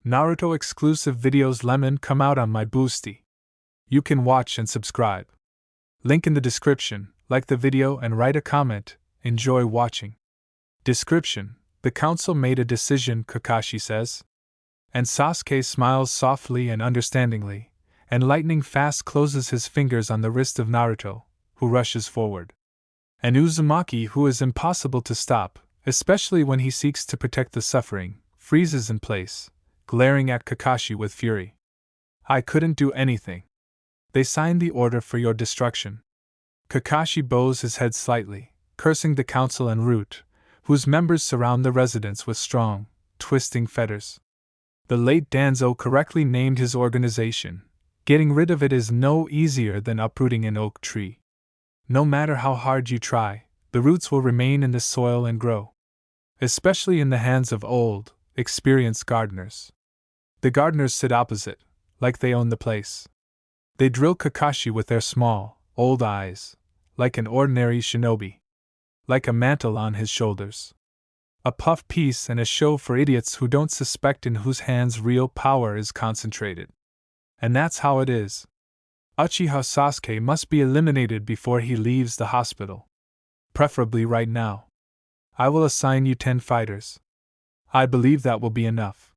Naruto exclusive videos lemon come out on my boosty. You can watch and subscribe. Link in the description, like the video and write a comment, enjoy watching. Description: the council made a decision, Kakashi says. And Sasuke smiles softly and understandingly, and lightning fast closes his fingers on the wrist of Naruto, who rushes forward. And Uzumaki, who is impossible to stop, especially when he seeks to protect the suffering, freezes in place, glaring at Kakashi with fury. I couldn't do anything. They signed the order for your destruction. Kakashi bows his head slightly, cursing the council and Root, whose members surround the residence with strong, twisting fetters. The late Danzo correctly named his organization. Getting rid of it is no easier than uprooting an oak tree. No matter how hard you try, the roots will remain in the soil and grow. Especially in the hands of old, experienced gardeners. The gardeners sit opposite, like they own the place. They drill Kakashi with their small, old eyes, like an ordinary shinobi. Like a mantle on his shoulders. A puff piece and a show for idiots who don't suspect in whose hands real power is concentrated. And that's how it is. Uchiha Sasuke must be eliminated before he leaves the hospital. Preferably right now. I will assign you 10 fighters. I believe that will be enough.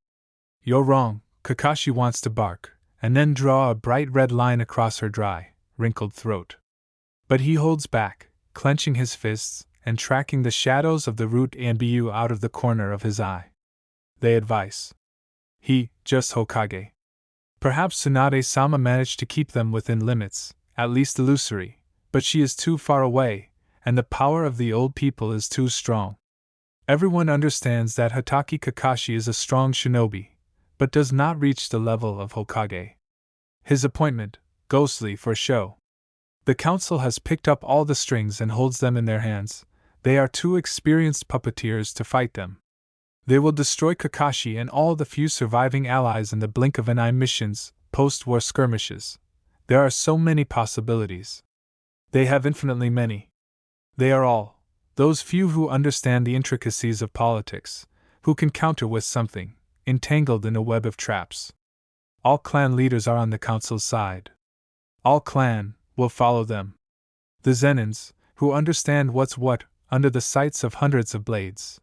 You're wrong, Kakashi wants to bark, and then draw a bright red line across her dry, wrinkled throat. But he holds back, clenching his fists, and tracking the shadows of the Root and Bu out of the corner of his eye. They advise. Just Hokage. Perhaps Tsunade-sama managed to keep them within limits, at least illusory, but she is too far away, and the power of the old people is too strong. Everyone understands that Hatake Kakashi is a strong shinobi, but does not reach the level of Hokage. His appointment, ghostly for show. The council has picked up all the strings and holds them in their hands. They are too experienced puppeteers to fight them. They will destroy Kakashi and all the few surviving allies in the blink of an eye. Missions, post-war skirmishes. There are so many possibilities. They have infinitely many. They are all, those few who understand the intricacies of politics, who can counter with something, entangled in a web of traps. All clan leaders are on the council's side. All clan will follow them. The Zenins, who understand what's what, under the sights of hundreds of blades.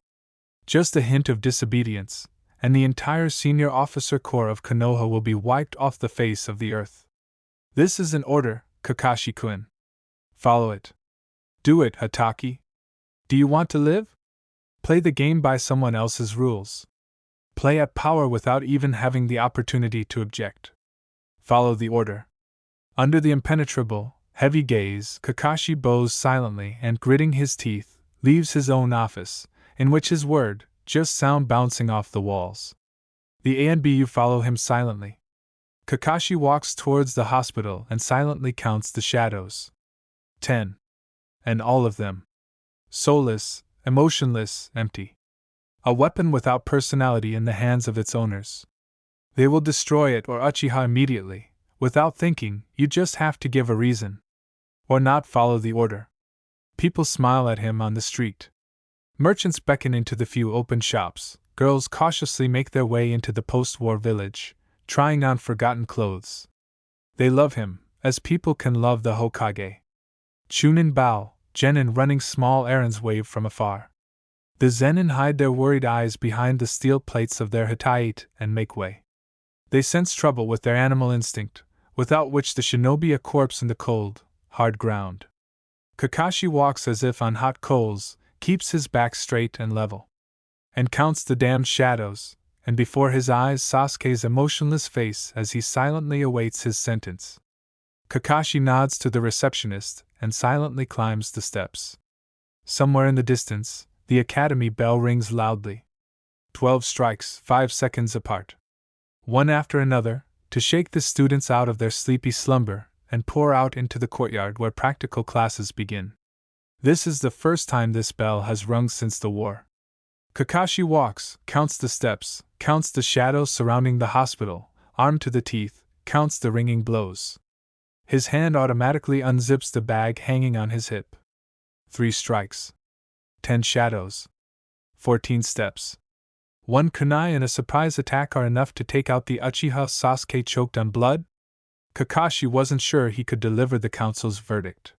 Just a hint of disobedience, and the entire senior officer corps of Konoha will be wiped off the face of the earth. This is an order, Kakashi-kun. Follow it. Do it, Hatake. Do you want to live? Play the game by someone else's rules. Play at power without even having the opportunity to object. Follow the order. Under the impenetrable, heavy gaze, Kakashi bows silently and, gritting his teeth, leaves his own office, in which his word, just sound bouncing off the walls. The ANBU follow him silently. Kakashi walks towards the hospital and silently counts the shadows. 10. And all of them. Soulless, emotionless, empty. A weapon without personality in the hands of its owners. They will destroy it or Uchiha immediately, without thinking. You just have to give a reason. Or not follow the order. People smile at him on the street. Merchants beckon into the few open shops. Girls cautiously make their way into the post-war village, trying on forgotten clothes. They love him, as people can love the Hokage. Chunin bow, Genin running small errands wave from afar. The Zenin hide their worried eyes behind the steel plates of their Hitite and make way. They sense trouble with their animal instinct, without which the shinobi a corpse in the cold, hard ground. Kakashi walks as if on hot coals, keeps his back straight and level. And counts the damned shadows, and before his eyes Sasuke's emotionless face as he silently awaits his sentence. Kakashi nods to the receptionist and silently climbs the steps. Somewhere in the distance, the academy bell rings loudly. 12 strikes, 5 seconds apart. One after another, to shake the students out of their sleepy slumber and pour out into the courtyard where practical classes begin. This is the first time this bell has rung since the war. Kakashi walks, counts the steps, counts the shadows surrounding the hospital, armed to the teeth, counts the ringing blows. His hand automatically unzips the bag hanging on his hip. 3 strikes. 10 shadows. 14 steps. One kunai and a surprise attack are enough to take out the Uchiha. Sasuke choked on blood? Kakashi wasn't sure he could deliver the council's verdict.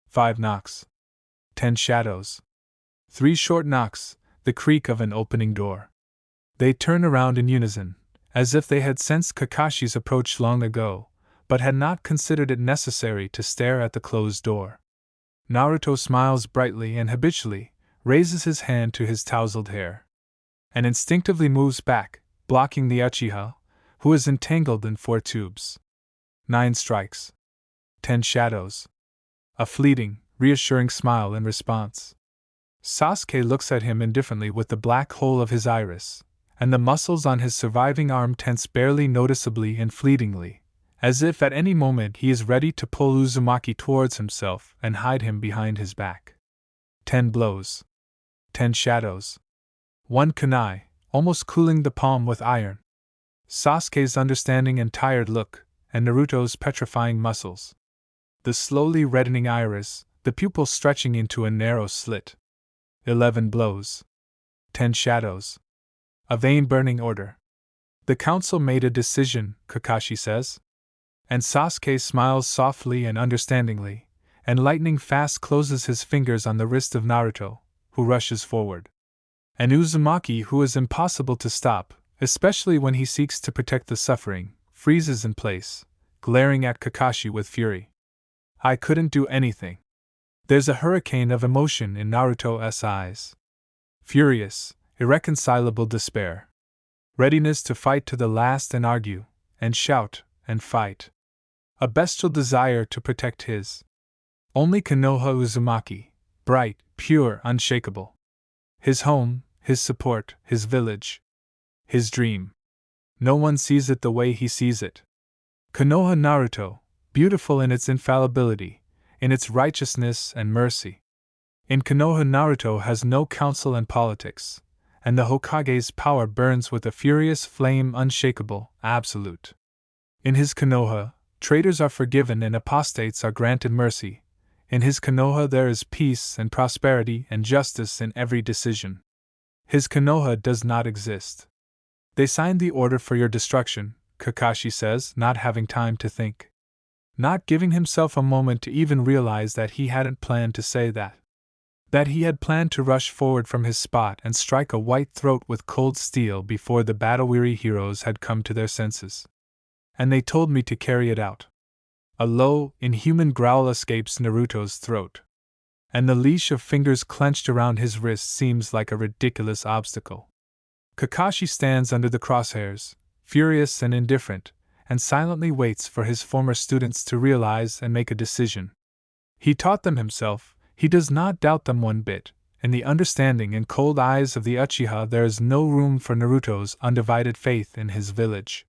5 knocks. 10 shadows. 3 short knocks, the creak of an opening door. They turn around in unison, as if they had sensed Kakashi's approach long ago, but had not considered it necessary to stare at the closed door. Naruto smiles brightly and habitually, raises his hand to his tousled hair, and instinctively moves back, blocking the Uchiha, who is entangled in 4 tubes. 9 strikes. 10 shadows. A fleeting, reassuring smile in response. Sasuke looks at him indifferently with the black hole of his iris, and the muscles on his surviving arm tense barely noticeably and fleetingly, as if at any moment he is ready to pull Uzumaki towards himself and hide him behind his back. 10 blows. 10 shadows. 1 kunai, almost cooling the palm with iron. Sasuke's understanding and tired look, and Naruto's petrifying muscles. The slowly reddening iris, the pupil stretching into a narrow slit. 11 blows. 10 shadows. A vein-burning order. The council made a decision, Kakashi says. And Sasuke smiles softly and understandingly, and lightning fast closes his fingers on the wrist of Naruto, who rushes forward. And Uzumaki, who is impossible to stop, especially when he seeks to protect the suffering, freezes in place, glaring at Kakashi with fury. I couldn't do anything. There's a hurricane of emotion in Naruto's eyes. Furious, irreconcilable despair. Readiness to fight to the last and argue, and shout, and fight. A bestial desire to protect his. Only Konoha Uzumaki, bright, pure, unshakable. His home, his support, his village. His dream. No one sees it the way he sees it. Konoha Naruto, beautiful in its infallibility, in its righteousness and mercy. In Konoha Naruto has no council and politics, and the Hokage's power burns with a furious flame unshakable, absolute. In his Konoha, traitors are forgiven and apostates are granted mercy. In his Konoha there is peace and prosperity and justice in every decision. His Konoha does not exist. They signed the order for your destruction, Kakashi says, not having time to think. Not giving himself a moment to even realize that he hadn't planned to say that. That he had planned to rush forward from his spot and strike a white throat with cold steel before the battle-weary heroes had come to their senses. And they told me to carry it out. A low, inhuman growl escapes Naruto's throat. And the leash of fingers clenched around his wrist seems like a ridiculous obstacle. Kakashi stands under the crosshairs, furious and indifferent, and silently waits for his former students to realize and make a decision. He taught them himself, he does not doubt them one bit. In the understanding and cold eyes of the Uchiha there is no room for Naruto's undivided faith in his village.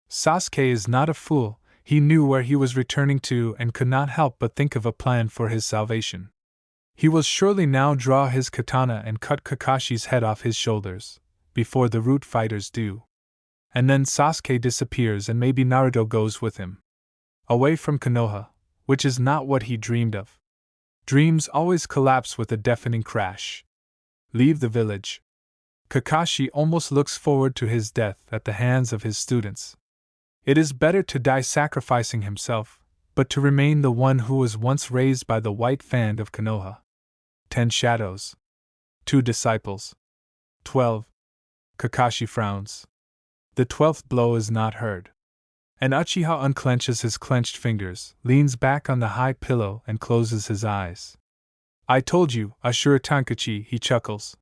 Sasuke is not a fool, he knew where he was returning to and could not help but think of a plan for his salvation. He will surely now draw his katana and cut Kakashi's head off his shoulders, before the root fighters do. And then Sasuke disappears and maybe Naruto goes with him. Away from Konoha, which is not what he dreamed of. Dreams always collapse with a deafening crash. Leave the village. Kakashi almost looks forward to his death at the hands of his students. It is better to die sacrificing himself, but to remain the one who was once raised by the white fan of Konoha. 10 shadows. 2 disciples. 12. Kakashi frowns. The 12th blow is not heard. And Uchiha unclenches his clenched fingers, leans back on the high pillow and closes his eyes. I told you, Ashura Tankachi, he chuckles.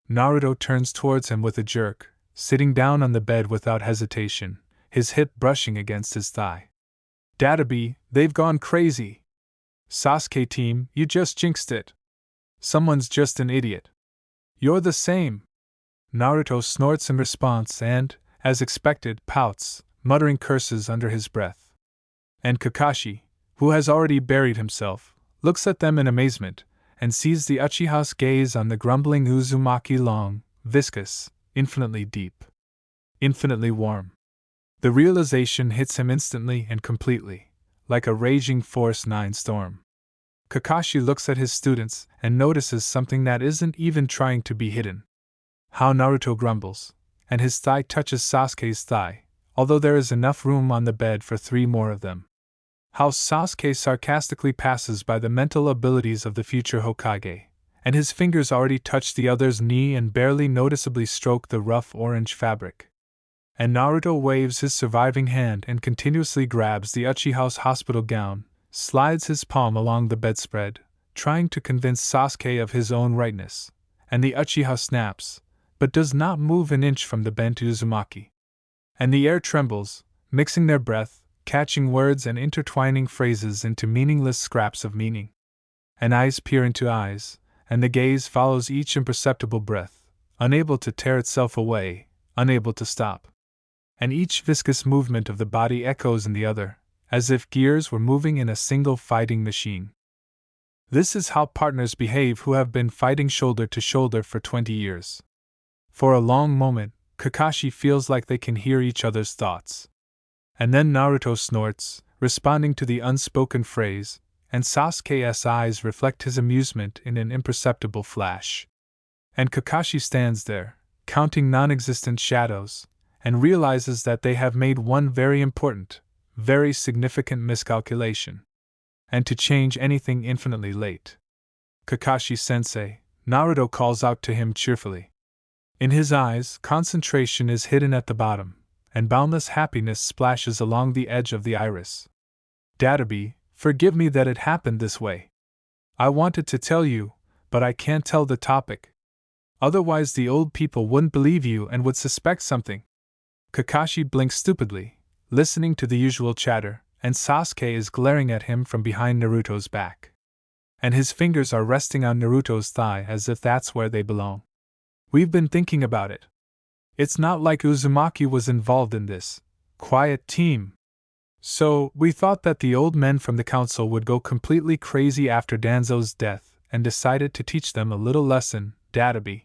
Naruto turns towards him with a jerk, sitting down on the bed without hesitation, his hip brushing against his thigh. Databe, they've gone crazy. Sasuke team, you just jinxed it. Someone's just an idiot. You're the same. Naruto snorts in response and, as expected, pouts, muttering curses under his breath. And Kakashi, who has already buried himself, looks at them in amazement, and sees the Uchiha's gaze on the grumbling Uzumaki long, viscous, infinitely deep. Infinitely warm. The realization hits him instantly and completely, like a raging Force 9 storm. Kakashi looks at his students and notices something that isn't even trying to be hidden. How Naruto grumbles, and his thigh touches Sasuke's thigh, although there is enough room on the bed for 3 more of them. How Sasuke sarcastically passes by the mental abilities of the future Hokage, and his fingers already touch the other's knee and barely noticeably stroke the rough orange fabric. And Naruto waves his surviving hand and continuously grabs the Uchiha's hospital gown, slides his palm along the bedspread, trying to convince Sasuke of his own rightness, and the Uchiha snaps, but does not move an inch from the bent Uzumaki. And the air trembles, mixing their breath, catching words and intertwining phrases into meaningless scraps of meaning. And eyes peer into eyes, and the gaze follows each imperceptible breath, unable to tear itself away, unable to stop. And each viscous movement of the body echoes in the other, as if gears were moving in a single fighting machine. This is how partners behave who have been fighting shoulder to shoulder for 20 years. For a long moment, Kakashi feels like they can hear each other's thoughts. And then Naruto snorts, responding to the unspoken phrase, and Sasuke's eyes reflect his amusement in an imperceptible flash. And Kakashi stands there, counting non-existent shadows, and realizes that they have made one very important, very significant miscalculation. And to change anything infinitely late. Kakashi-sensei, Naruto calls out to him cheerfully. In his eyes, concentration is hidden at the bottom, and boundless happiness splashes along the edge of the iris. Dadabi, forgive me that it happened this way. I wanted to tell you, but I can't tell the topic. Otherwise the old people wouldn't believe you and would suspect something. Kakashi blinks stupidly, listening to the usual chatter, and Sasuke is glaring at him from behind Naruto's back. And his fingers are resting on Naruto's thigh as if that's where they belong. We've been thinking about it. It's not like Uzumaki was involved in this quiet team. So, we thought that the old men from the council would go completely crazy after Danzo's death and decided to teach them a little lesson, Dadabi.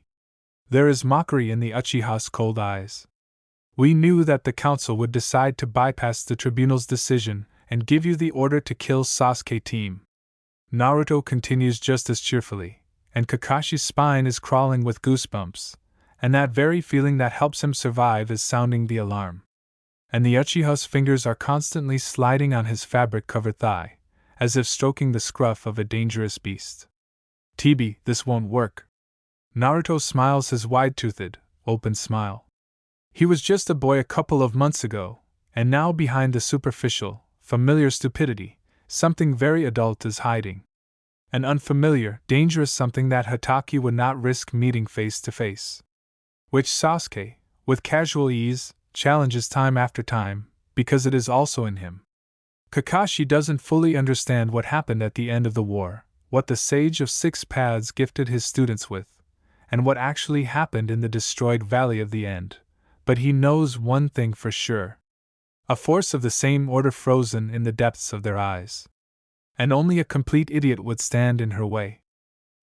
There is mockery in the Uchiha's cold eyes. We knew that the council would decide to bypass the tribunal's decision and give you the order to kill Sasuke team. Naruto continues just as cheerfully, and Kakashi's spine is crawling with goosebumps, and that very feeling that helps him survive is sounding the alarm. And the Uchiha's fingers are constantly sliding on his fabric-covered thigh, as if stroking the scruff of a dangerous beast. Tibi, this won't work. Naruto smiles his wide-toothed, open smile. He was just a boy a couple of months ago, and now behind the superficial, familiar stupidity, something very adult is hiding. An unfamiliar, dangerous something that Hatake would not risk meeting face to face. Which Sasuke, with casual ease, challenges time after time, because it is also in him. Kakashi doesn't fully understand what happened at the end of the war, what the Sage of Six Paths gifted his students with, and what actually happened in the destroyed Valley of the End, but he knows one thing for sure. A force of the same order frozen in the depths of their eyes. And only a complete idiot would stand in her way.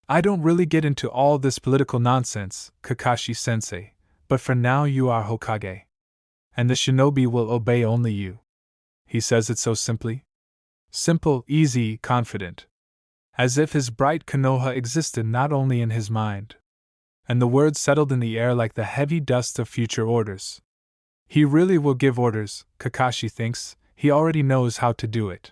I don't really get into all this political nonsense, Kakashi-sensei, but for now you are Hokage. And the shinobi will obey only you. He says it so simply. Simple, easy, confident. As if his bright Konoha existed not only in his mind. And the words settled in the air like the heavy dust of future orders. He really will give orders, Kakashi thinks. He already knows how to do it.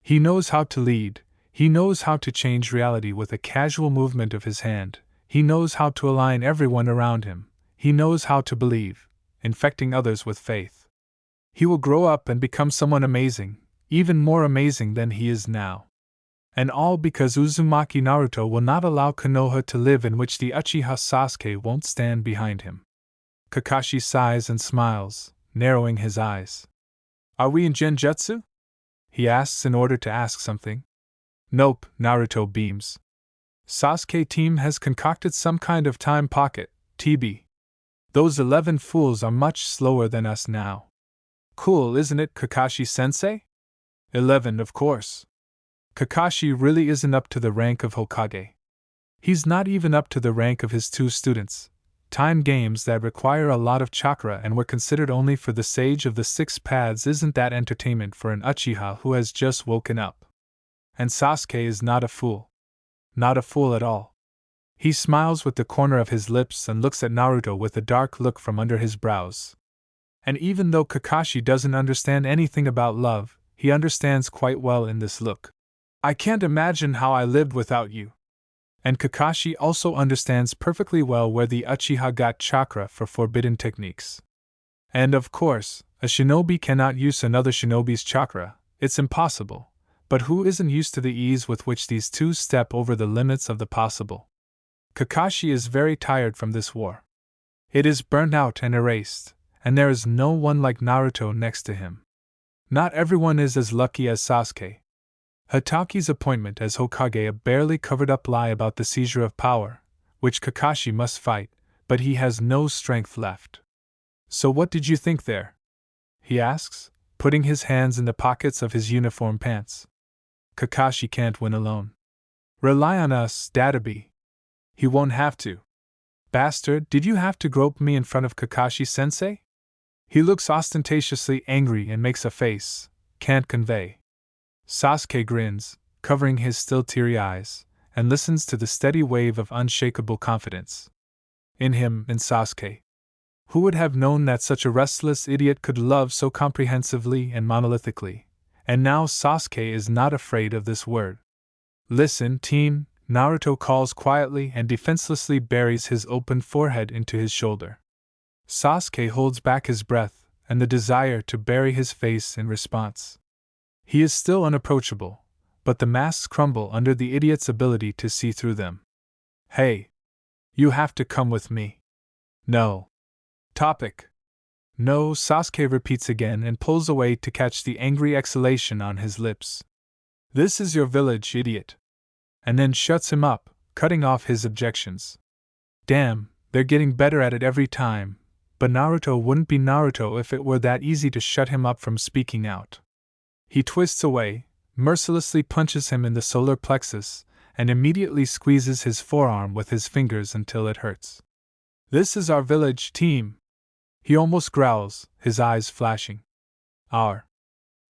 He knows how to lead, he knows how to change reality with a casual movement of his hand, he knows how to align everyone around him, he knows how to believe, infecting others with faith. He will grow up and become someone amazing, even more amazing than he is now. And all because Uzumaki Naruto will not allow Konoha to live in which the Uchiha Sasuke won't stand behind him. Kakashi sighs and smiles, narrowing his eyes. Are we in Genjutsu? He asks in order to ask something. Nope, Naruto beams. Sasuke team has concocted some kind of time pocket, TB. Those 11 fools are much slower than us now. Cool, isn't it, Kakashi-sensei? 11, of course. Kakashi really isn't up to the rank of Hokage. He's not even up to the rank of his 2 students. Time games that require a lot of chakra and were considered only for the Sage of the Six Paths isn't that entertainment for an Uchiha who has just woken up. And Sasuke is not a fool. Not a fool at all. He smiles with the corner of his lips and looks at Naruto with a dark look from under his brows. And even though Kakashi doesn't understand anything about love, he understands quite well in this look. I can't imagine how I lived without you. And Kakashi also understands perfectly well where the Uchiha got chakra for forbidden techniques. And of course, a shinobi cannot use another shinobi's chakra, it's impossible, but who isn't used to the ease with which these two step over the limits of the possible? Kakashi is very tired from this war. It is burnt out and erased, and there is no one like Naruto next to him. Not everyone is as lucky as Sasuke. Hitaki's appointment as Hokage a barely covered up lie about the seizure of power, which Kakashi must fight, but he has no strength left. So what did you think there? He asks, putting his hands in the pockets of his uniform pants. Kakashi can't win alone. Rely on us, Dadabi. He won't have to. Bastard, did you have to grope me in front of Kakashi-sensei? He looks ostentatiously angry and makes a face, can't convey. Sasuke grins, covering his still teary eyes, and listens to the steady wave of unshakable confidence. In him, in Sasuke. Who would have known that such a restless idiot could love so comprehensively and monolithically? And now Sasuke is not afraid of this word. Listen, team, Naruto calls quietly and defenselessly buries his open forehead into his shoulder. Sasuke holds back his breath and the desire to bury his face in response. He is still unapproachable, but the masks crumble under the idiot's ability to see through them. Hey! You have to come with me. No. Topic. No, Sasuke repeats again and pulls away to catch the angry exhalation on his lips. This is your village, idiot. And then shuts him up, cutting off his objections. Damn, they're getting better at it every time, but Naruto wouldn't be Naruto if it were that easy to shut him up from speaking out. He twists away, mercilessly punches him in the solar plexus, and immediately squeezes his forearm with his fingers until it hurts. This is our village, team. He almost growls, his eyes flashing. Our.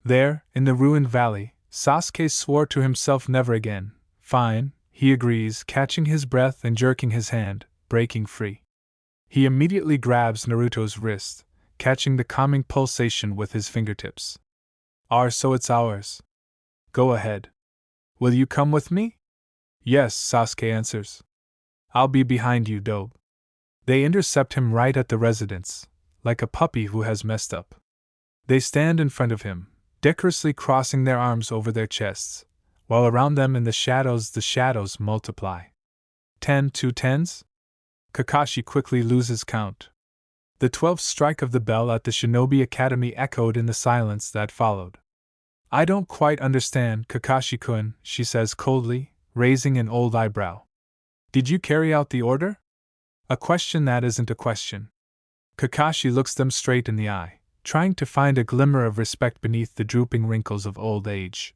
There, in the ruined valley, Sasuke swore to himself never again. Fine, he agrees, catching his breath and jerking his hand, breaking free. He immediately grabs Naruto's wrist, catching the calming pulsation with his fingertips. So it's ours. Go ahead. Will you come with me? Yes, Sasuke answers. I'll be behind you, Dobe. They intercept him right at the residence, like a puppy who has messed up. They stand in front of him, decorously crossing their arms over their chests, while around them in the shadows multiply. 10 to 10s? Kakashi quickly loses count. The 12th strike of the bell at the Shinobi Academy echoed in the silence that followed. I don't quite understand, Kakashi-kun, she says coldly, raising an old eyebrow. Did you carry out the order? A question that isn't a question. Kakashi looks them straight in the eye, trying to find a glimmer of respect beneath the drooping wrinkles of old age.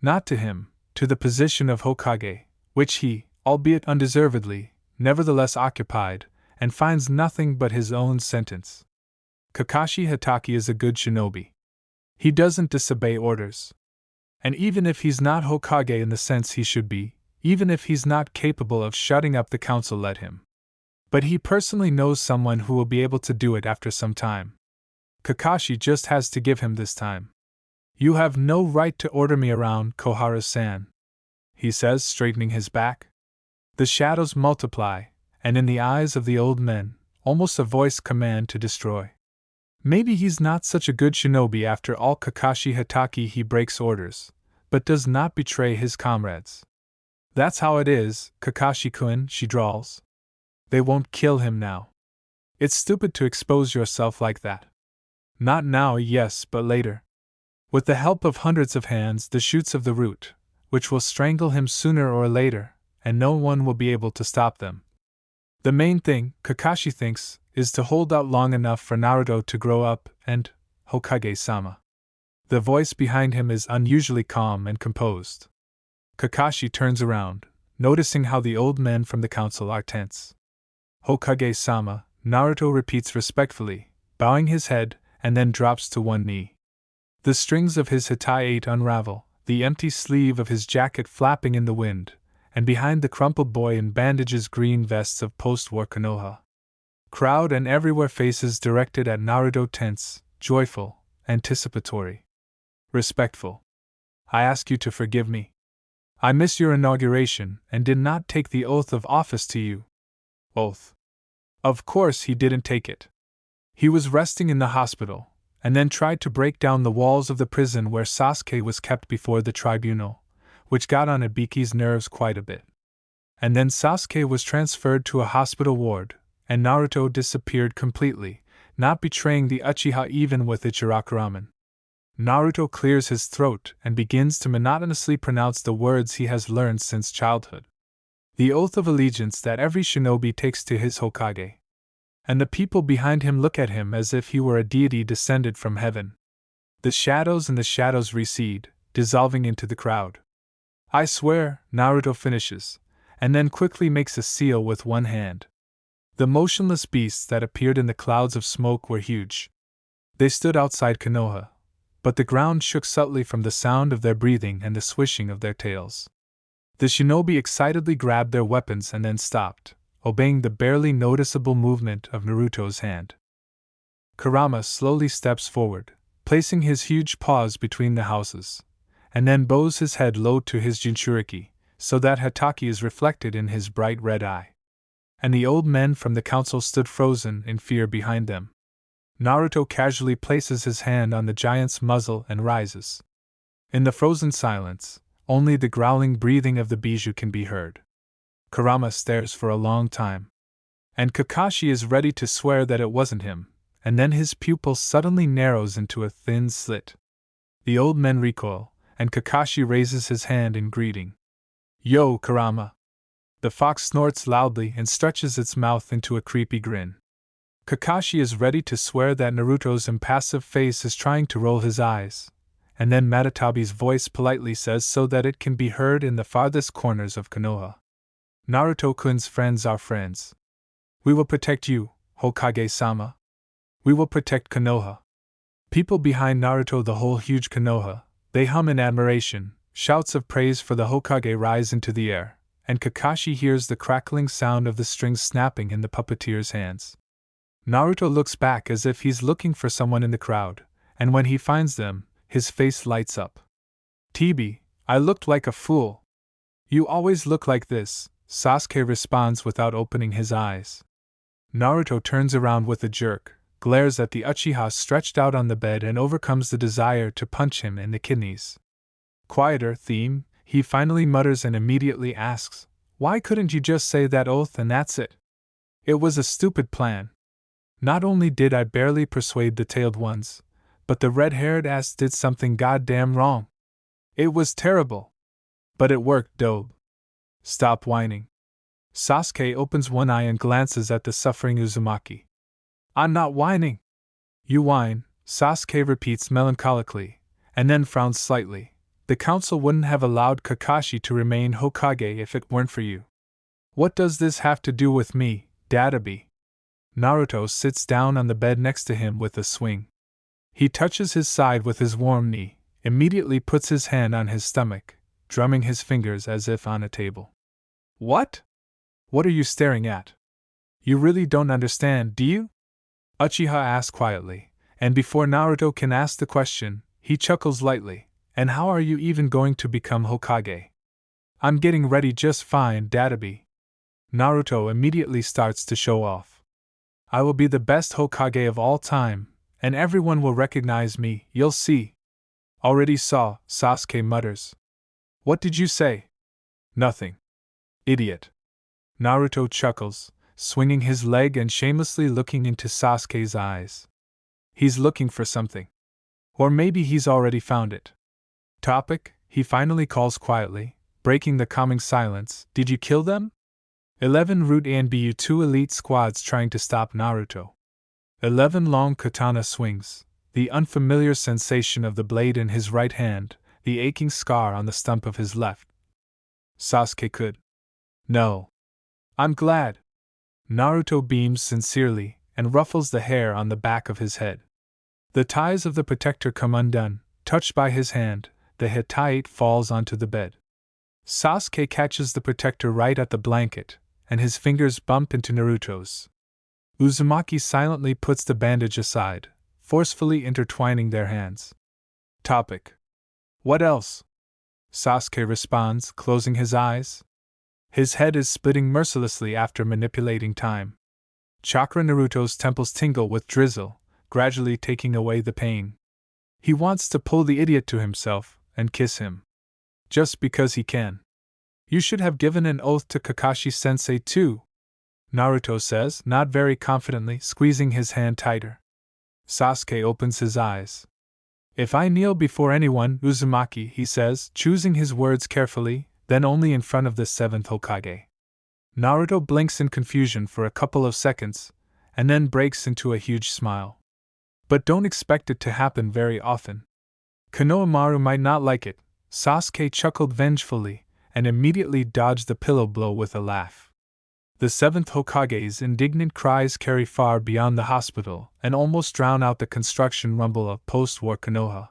Not to him, to the position of Hokage, which he, albeit undeservedly, nevertheless occupied, and finds nothing but his own sentence. Kakashi Hatake is a good shinobi. He doesn't disobey orders. And even if he's not Hokage in the sense he should be, even if he's not capable of shutting up the council, let him. But he personally knows someone who will be able to do it after some time. Kakashi just has to give him this time. You have no right to order me around, Koharu-san, he says, straightening his back. The shadows multiply, and in the eyes of the old men, almost a voiced command to destroy. Maybe he's not such a good shinobi after all, Kakashi Hatake. He breaks orders, but does not betray his comrades. That's how it is, Kakashi-kun, she drawls. They won't kill him now. It's stupid to expose yourself like that. Not now, yes, but later. With the help of hundreds of hands, the shoots of the root, which will strangle him sooner or later, and no one will be able to stop them. The main thing, Kakashi thinks, is to hold out long enough for Naruto to grow up and, Hokage-sama. The voice behind him is unusually calm and composed. Kakashi turns around, noticing how the old men from the council are tense. Hokage-sama, Naruto repeats respectfully, bowing his head, and then drops to one knee. The strings of his hitaite unravel, the empty sleeve of his jacket flapping in the wind, and behind the crumpled boy in bandages green vests of post-war Konoha. Crowd and everywhere faces directed at Naruto tense, joyful, anticipatory. Respectful. I ask you to forgive me. I missed your inauguration and did not take the oath of office to you. Oath. Of course he didn't take it. He was resting in the hospital, and then tried to break down the walls of the prison where Sasuke was kept before the tribunal, which got on Ibiki's nerves quite a bit. And then Sasuke was transferred to a hospital ward, and Naruto disappeared completely, not betraying the Uchiha even with Ichiraku Ramen. Naruto clears his throat and begins to monotonously pronounce the words he has learned since childhood. The oath of allegiance that every shinobi takes to his Hokage. And the people behind him look at him as if he were a deity descended from heaven. The shadows recede, dissolving into the crowd. I swear, Naruto finishes, and then quickly makes a seal with one hand. The motionless beasts that appeared in the clouds of smoke were huge. They stood outside Konoha, but the ground shook subtly from the sound of their breathing and the swishing of their tails. The shinobi excitedly grabbed their weapons and then stopped, obeying the barely noticeable movement of Naruto's hand. Kurama slowly steps forward, placing his huge paws between the houses, and then bows his head low to his Jinchuriki, so that Hatake is reflected in his bright red eye. And the old men from the council stood frozen in fear behind them. Naruto casually places his hand on the giant's muzzle and rises. In the frozen silence, only the growling breathing of the Bijou can be heard. Kurama stares for a long time. And Kakashi is ready to swear that it wasn't him, and then his pupil suddenly narrows into a thin slit. The old men recoil, and Kakashi raises his hand in greeting. Yo, Kurama! The fox snorts loudly and stretches its mouth into a creepy grin. Kakashi is ready to swear that Naruto's impassive face is trying to roll his eyes, and then Matatabi's voice politely says so that it can be heard in the farthest corners of Konoha. Naruto-kun's friends are friends. We will protect you, Hokage-sama. We will protect Konoha. People behind Naruto, the whole huge Konoha, they hum in admiration, shouts of praise for the Hokage rise into the air, and Kakashi hears the crackling sound of the strings snapping in the puppeteer's hands. Naruto looks back as if he's looking for someone in the crowd, and when he finds them, his face lights up. Tibi, I looked like a fool. You always look like this, Sasuke responds without opening his eyes. Naruto turns around with a jerk, glares at the Uchiha stretched out on the bed and overcomes the desire to punch him in the kidneys. Quieter theme, he finally mutters and immediately asks, why couldn't you just say that oath and that's it? It was a stupid plan. Not only did I barely persuade the tailed ones, but the red-haired ass did something goddamn wrong. It was terrible. But it worked, dope. Stop whining. Sasuke opens one eye and glances at the suffering Uzumaki. I'm not whining. You whine, Sasuke repeats melancholically, and then frowns slightly. The council wouldn't have allowed Kakashi to remain Hokage if it weren't for you. What does this have to do with me, Dadabi? Naruto sits down on the bed next to him with a swing. He touches his side with his warm knee, immediately puts his hand on his stomach, drumming his fingers as if on a table. What? What are you staring at? You really don't understand, do you? Uchiha asks quietly, and before Naruto can ask the question, he chuckles lightly. And how are you even going to become Hokage? I'm getting ready just fine, Dadabi. Naruto immediately starts to show off. I will be the best Hokage of all time, and everyone will recognize me, you'll see. Already saw, Sasuke mutters. What did you say? Nothing. Idiot. Naruto chuckles, swinging his leg and shamelessly looking into Sasuke's eyes. He's looking for something. Or maybe he's already found it. Topic, he finally calls quietly, breaking the calming silence. Did you kill them? 11 Root and BU 2 elite squads trying to stop Naruto. 11 long katana swings, the unfamiliar sensation of the blade in his right hand, the aching scar on the stump of his left. Sasuke could. No. I'm glad. Naruto beams sincerely and ruffles the hair on the back of his head. The ties of the protector come undone, touched by his hand. The Hittite falls onto the bed. Sasuke catches the protector right at the blanket, and his fingers bump into Naruto's. Uzumaki silently puts the bandage aside, forcefully intertwining their hands. Topic. What else? Sasuke responds, closing his eyes. His head is splitting mercilessly after manipulating time. Chakra Naruto's temples tingle with drizzle, gradually taking away the pain. He wants to pull the idiot to himself and kiss him. Just because he can. You should have given an oath to Kakashi-sensei too, Naruto says, not very confidently, squeezing his hand tighter. Sasuke opens his eyes. If I kneel before anyone, Uzumaki, he says, choosing his words carefully, then only in front of the 7th Hokage. Naruto blinks in confusion for a couple of seconds, and then breaks into a huge smile. But don't expect it to happen very often. Konohamaru might not like it, Sasuke chuckled vengefully, and immediately dodged the pillow blow with a laugh. The 7th Hokage's indignant cries carry far beyond the hospital and almost drown out the construction rumble of post-war Konoha.